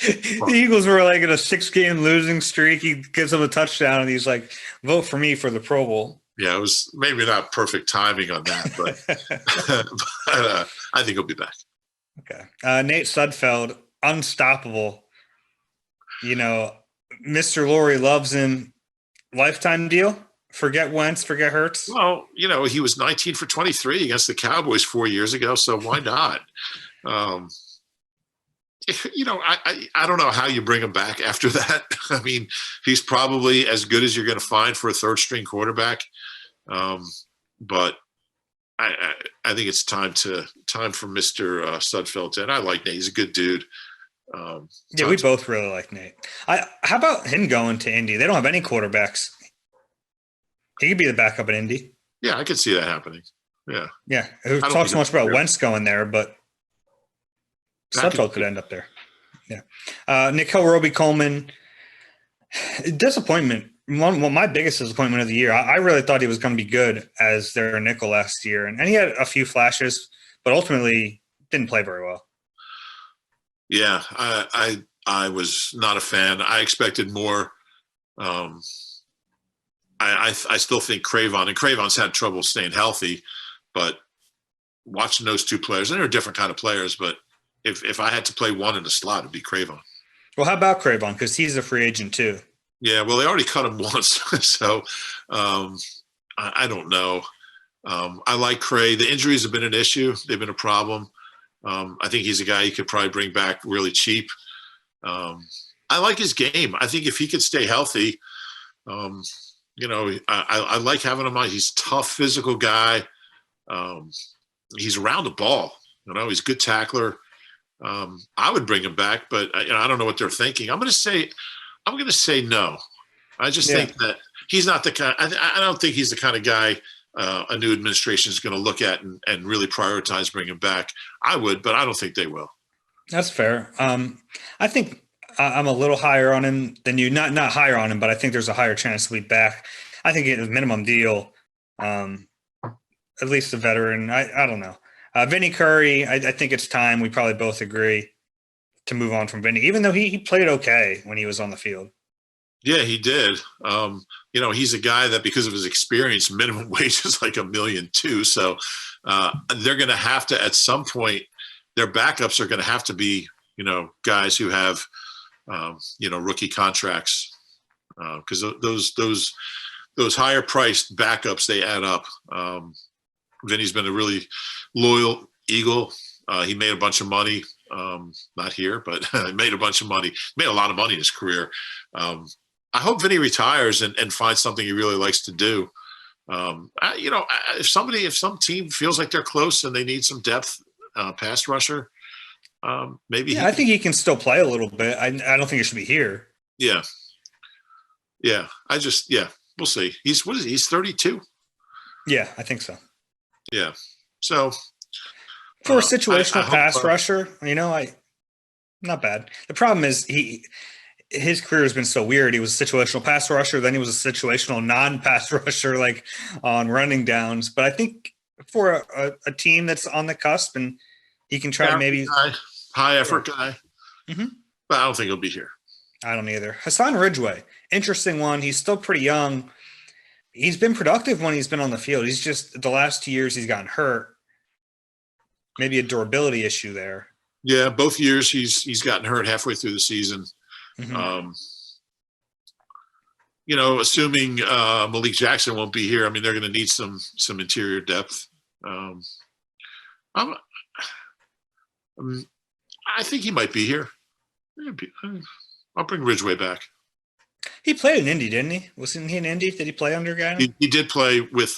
the Eagles were like in a 6-game losing streak. He gives them a touchdown, and he's like, vote for me for the Pro Bowl. Yeah, it was maybe not perfect timing on that, but I think he'll be back. Okay. Nate Sudfeld, unstoppable. Mr. Laurie loves him. Lifetime deal? Forget Wentz, forget Hurts? Well, he was 19 for 23 against the Cowboys 4 years ago, so why not? I don't know how you bring him back after that. I mean, he's probably as good as you're going to find for a third-string quarterback. But I think it's time for Mr. Sudfeld. And I like Nate. He's a good dude. Yeah, we both really like Nate. How about him going to Indy? They don't have any quarterbacks. He could be the backup at Indy. Yeah, I could see that happening. Yeah. Yeah. Who talks so much about Wentz going there, but Sudfeld could end up there. Yeah. Nickel Roby-Coleman, disappointment. My biggest disappointment of the year. I really thought he was going to be good as their nickel last year, and he had a few flashes, but ultimately didn't play very well. Yeah, I was not a fan. I expected more. I still think Cravon's had trouble staying healthy, but watching those two players, and they're different kind of players, but if I had to play one in the slot, it'd be Cravon. Well, how about Cravon? Because he's a free agent too. Yeah, well, they already cut him once, so I don't know. I like Cray. The injuries have been an issue. They've been a problem. I think he's a guy you could probably bring back really cheap. I like his game. I think if he could stay healthy, I like having him on. He's a tough, physical guy. He's around the ball. He's a good tackler. I would bring him back, but I don't know what they're thinking. I'm going to say no. I just think that he's not the kind. I don't think he's the kind of guy a new administration is going to look at and really prioritize bringing him back. I would, but I don't think they will. That's fair. I think I'm a little higher on him than you. Not higher on him, but I think there's a higher chance he'll be back. I think it's a minimum deal. At least a veteran. I don't know. Vinny Curry, I think it's time. We probably both agree to move on from Vinny, even though he played okay when he was on the field. Yeah, he did. He's a guy that because of his experience, minimum wage is like $1 million too. So they're going to have to, at some point, their backups are going to have to be, guys who have, rookie contracts because those higher priced backups, they add up. Vinny's been a really loyal Eagle. He made a bunch of money. Not here, but he made a bunch of money. Made a lot of money in his career. I hope Vinny retires and finds something he really likes to do. If some team feels like they're close and they need some depth pass rusher, maybe. Yeah, I think he can still play a little bit. I don't think he should be here. Yeah. Yeah. We'll see. He's 32. Yeah, I think so. Yeah. So for a situational pass rusher, not bad. The problem is his career has been so weird. He was a situational pass rusher, then he was a situational non-pass rusher, like on running downs. But I think for a team that's on the cusp and he can try to maybe high effort guy, but I don't think he'll be here. I don't either. Hassan Ridgeway, interesting one. He's still pretty young. He's been productive when he's been on the field. He's just the last 2 years he's gotten hurt. Maybe a durability issue there. Yeah, both years he's gotten hurt halfway through the season. Assuming Malik Jackson won't be here, they're going to need some interior depth. I think he might be here. I'll bring Ridgeway back. He played in Indy, didn't he? Wasn't he in Indy? Did he play under Gannon? He did play with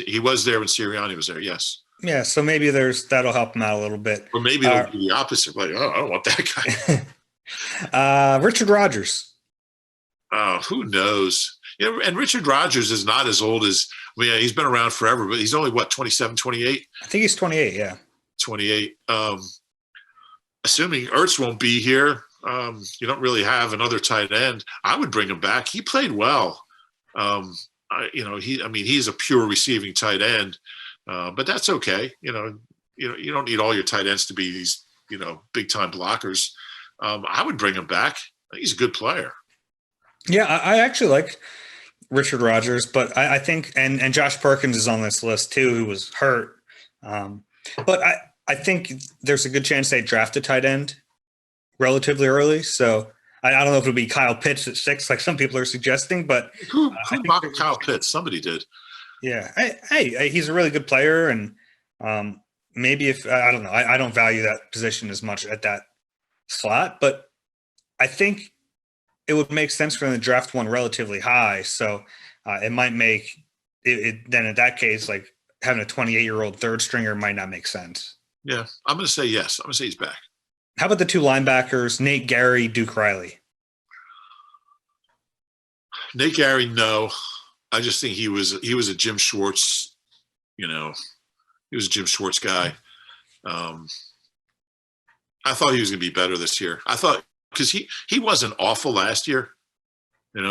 he was there when Sirianni was there, yes. Yeah, so maybe that'll help him out a little bit. Or maybe it'll be the opposite. Like, I don't want that guy. Richard Rodgers. Who knows? And Richard Rodgers is not as old as he's been around forever, but he's only 27, 28? I think he's 28, yeah. 28. Assuming Ertz won't be here, you don't really have another tight end. I would bring him back. He played well. He's a pure receiving tight end, but that's okay. You don't need all your tight ends to be these, big time blockers. I would bring him back. He's a good player. Yeah, I actually like Richard Rodgers, but I think and Josh Perkins is on this list too, who was hurt. But I think there's a good chance they draft a tight end relatively early. So I don't know if it'll be Kyle Pitts at 6, like some people are suggesting, but who bought Kyle Pitts? Somebody did. Yeah. Hey, he's a really good player. And maybe if, I don't know, I don't value that position as much at that slot, but I think it would make sense for them to draft one relatively high. So it might make it then in that case, like having a 28-year-old third stringer might not make sense. Yeah. I'm going to say yes. I'm going to say he's back. How about the two linebackers, Nate Gary, Duke Riley? Nate Gary, no. I just think he was a Jim Schwartz, he was a Jim Schwartz guy. I thought he was going to be better this year. I thought because he wasn't awful last year, but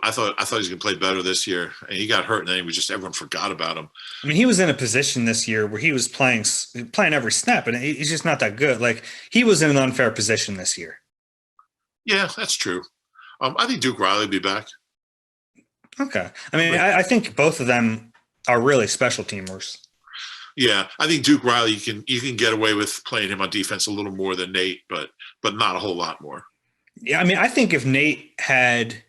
I thought he was going to play better this year, and he got hurt, and then everyone forgot about him. I mean, he was in a position this year where he was playing every snap, and he's just not that good. Like, he was in an unfair position this year. Yeah, that's true. I think Duke Riley will be back. Okay. I mean, I think both of them are really special teamers. Yeah, I think Duke Riley, you can get away with playing him on defense a little more than Nate, but not a whole lot more. Yeah, I mean, I think if Nate had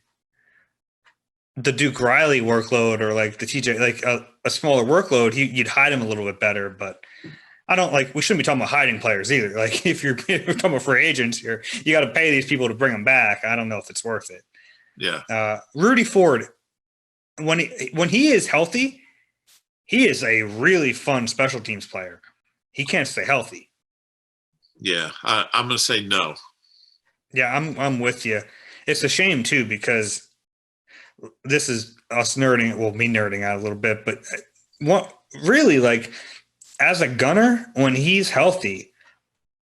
the Duke Riley workload or like the TJ, like a smaller workload, you'd hide him a little bit better. But I don't we shouldn't be talking about hiding players either. Like, if you're talking about free agents here, you got to pay these people to bring them back. I don't know if it's worth it. Yeah. Rudy Ford, when he is healthy, he is a really fun special teams player. He can't stay healthy. Yeah, I'm going to say no. Yeah, I'm with you. It's a shame too, because this is us nerding. Well, me nerding out a little bit, but what really, like, as a gunner, when he's healthy,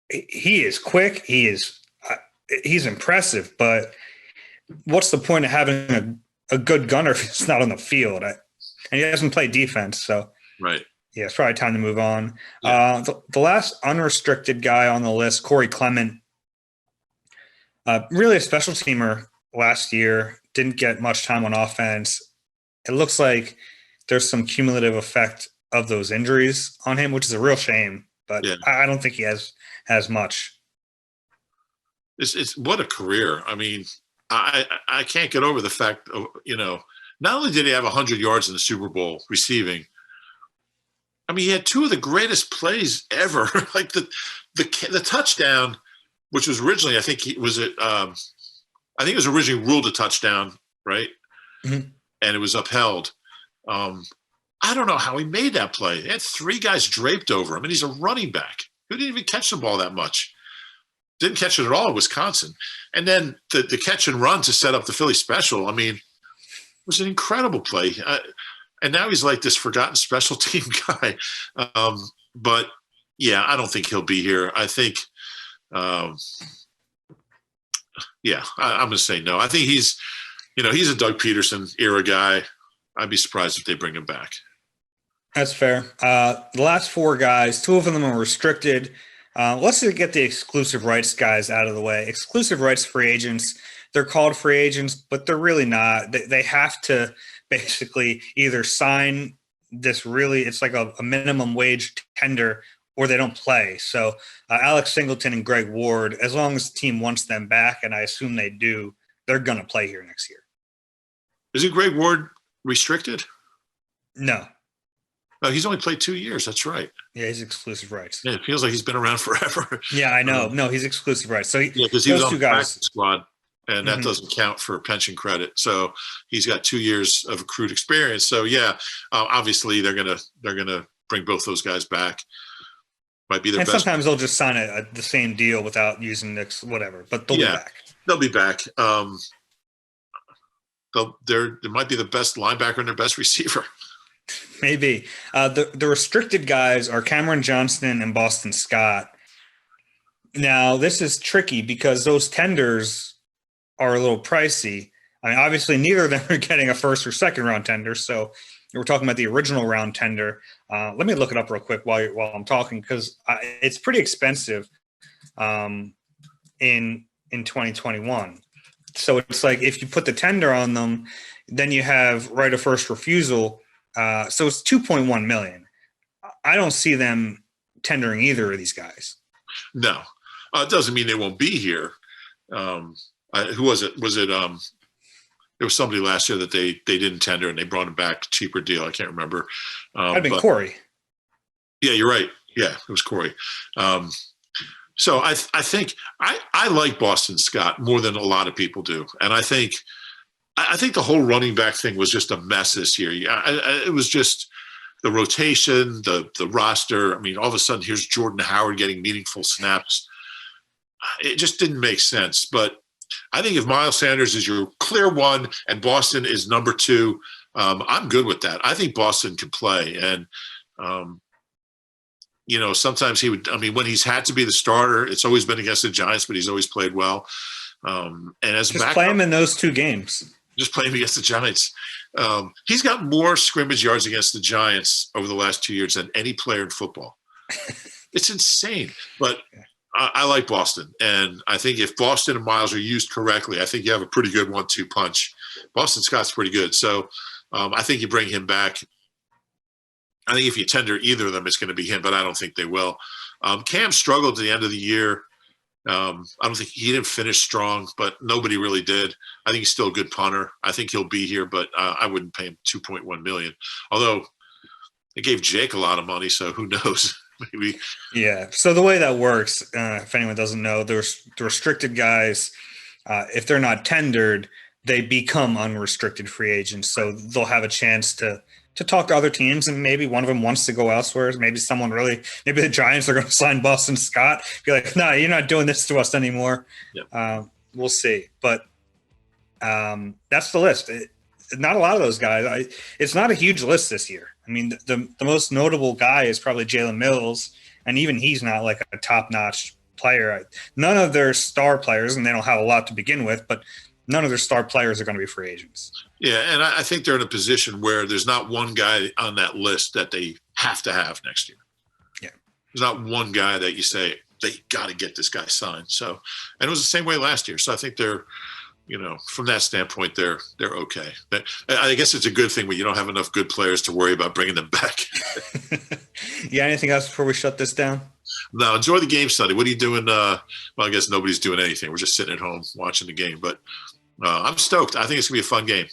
he is quick. He's impressive. But what's the point of having a good gunner if it's not on the field? And he doesn't play defense, so right. Yeah, it's probably time to move on. Yeah. The last unrestricted guy on the list, Corey Clement, really a special teamer last year, didn't get much time on offense. It looks like there's some cumulative effect of those injuries on him, which is a real shame. But yeah. I don't think he has much. It's what a career. I mean, I can't get over the fact of, not only did he have 100 yards in the Super Bowl receiving, I mean, he had two of the greatest plays ever. Like the touchdown, which was originally, I think it was originally ruled a touchdown, right? Mm-hmm. And it was upheld. I don't know how he made that play. He had three guys draped over him, and he's a running back who didn't even catch the ball that much. Didn't catch it at all in Wisconsin. And then the catch and run to set up the Philly special, I mean, was an incredible play. And now he's like this forgotten special team guy. But, yeah, I don't think he'll be here. I think, I'm going to say no. I think he's a Doug Peterson era guy. I'd be surprised if they bring him back. That's fair. The last four guys, two of them are restricted. Let's get the exclusive rights guys out of the way. Exclusive rights free agents, they're called free agents, but they're really not. They have to basically either sign this it's like a minimum wage tender, or they don't play. So Alex Singleton and Greg Ward, as long as the team wants them back, and I assume they do, they're going to play here next year. Isn't Greg Ward restricted? No. No, he's only played 2 years. That's right. Yeah, he's exclusive rights. Yeah, it feels like he's been around forever. Yeah, I know. No, he's exclusive rights. So because he was on the practice squad, and that doesn't count for pension credit. So he's got 2 years of accrued experience. So yeah, obviously they're gonna bring both those guys back. Might be their best. Sometimes they'll just sign the same deal without using whatever, but they'll be back. They'll be back. They might be the best linebacker and their best receiver. Maybe. The restricted guys are Cameron Johnston and Boston Scott. Now, this is tricky because those tenders are a little pricey. I mean, obviously, neither of them are getting a first or second round tender. So we're talking about the original round tender. Let me look it up real quick while I'm talking, because it's pretty expensive in 2021. So it's like if you put the tender on them, then you have right of first refusal. So it's $2.1 million. I don't see them tendering either of these guys. No, it doesn't mean they won't be here. Who was it? There was somebody last year that they didn't tender and they brought him back, cheaper deal. I can't remember. That'd been Corey. Yeah, you're right. Yeah, it was Corey. So I think I like Boston Scott more than a lot of people do, and I think the whole running back thing was just a mess this year. It was just the rotation, the roster. I mean, all of a sudden, here's Jordan Howard getting meaningful snaps. It just didn't make sense. But I think if Miles Sanders is your clear one and Boston is number two, I'm good with that. I think Boston can play. And sometimes he would. I mean, when he's had to be the starter, it's always been against the Giants, but he's always played well. And as just play him in those 2 games. Just play him against the Giants. He's got more scrimmage yards against the Giants over the last 2 years than any player in football. It's insane. But I like Boston. And I think if Boston and Miles are used correctly, I think you have a pretty good 1-2 punch. Boston Scott's pretty good. So I think you bring him back. I think if you tender either of them, it's going to be him, but I don't think they will. Cam struggled at the end of the year. I don't think he didn't finish strong, but nobody really did. I think he's still a good punter. I think he'll be here, but I wouldn't pay him $2.1 million. Although they gave Jake a lot of money, so who knows? Maybe. Yeah. So the way that works, if anyone doesn't know, the restricted guys, if they're not tendered, they become unrestricted free agents. So they'll have a chance to talk to other teams, and maybe one of them wants to go elsewhere. Maybe maybe the Giants are going to sign Boston Scott. Be like, no, you're not doing this to us anymore. Yep. We'll see. But that's the list. Not a lot of those guys. It's not a huge list this year. I mean, the most notable guy is probably Jalen Mills, and even he's not like a top-notch player. None of their star players, and they don't have a lot to begin with, but none of their star players are going to be free agents. Yeah, and I think they're in a position where there's not one guy on that list that they have to have next year. Yeah. There's not one guy that you say, they got to get this guy signed. So, and it was the same way last year. So I think they're, from that standpoint, they're okay. I guess it's a good thing when you don't have enough good players to worry about bringing them back. Yeah, anything else before we shut this down? No, enjoy the game Sunday. What are you doing? Well, I guess nobody's doing anything. We're just sitting at home watching the game. But I'm stoked. I think it's going to be a fun game.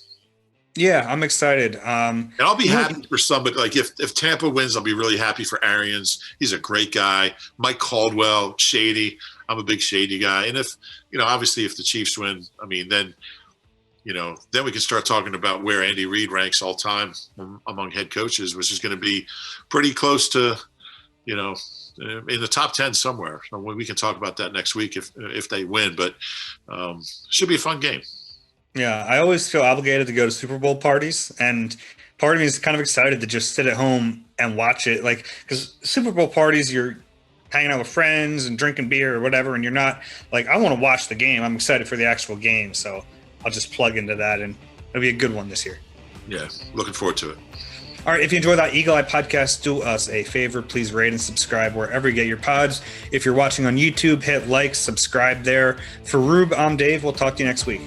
Yeah, I'm excited. And I'll be happy for somebody. Like if Tampa wins, I'll be really happy for Arians. He's a great guy. Mike Caldwell, Shady. I'm a big Shady guy. And if, obviously if the Chiefs win, I mean, then we can start talking about where Andy Reid ranks all time among head coaches, which is going to be pretty close to, in the top 10 somewhere. We can talk about that next week if they win, but should be a fun game. Yeah, I always feel obligated to go to Super Bowl parties, and part of me is kind of excited to just sit at home and watch it. Like, because Super Bowl parties, you're hanging out with friends and drinking beer or whatever, and you're not like, I want to watch the game. I'm excited for the actual game, so I'll just plug into that, and it'll be a good one this year. Yeah, looking forward to it. All right, if you enjoy that Eagle Eye podcast, do us a favor. Please rate and subscribe wherever you get your pods. If you're watching on YouTube, hit like, subscribe there. For Rube, I'm Dave. We'll talk to you next week.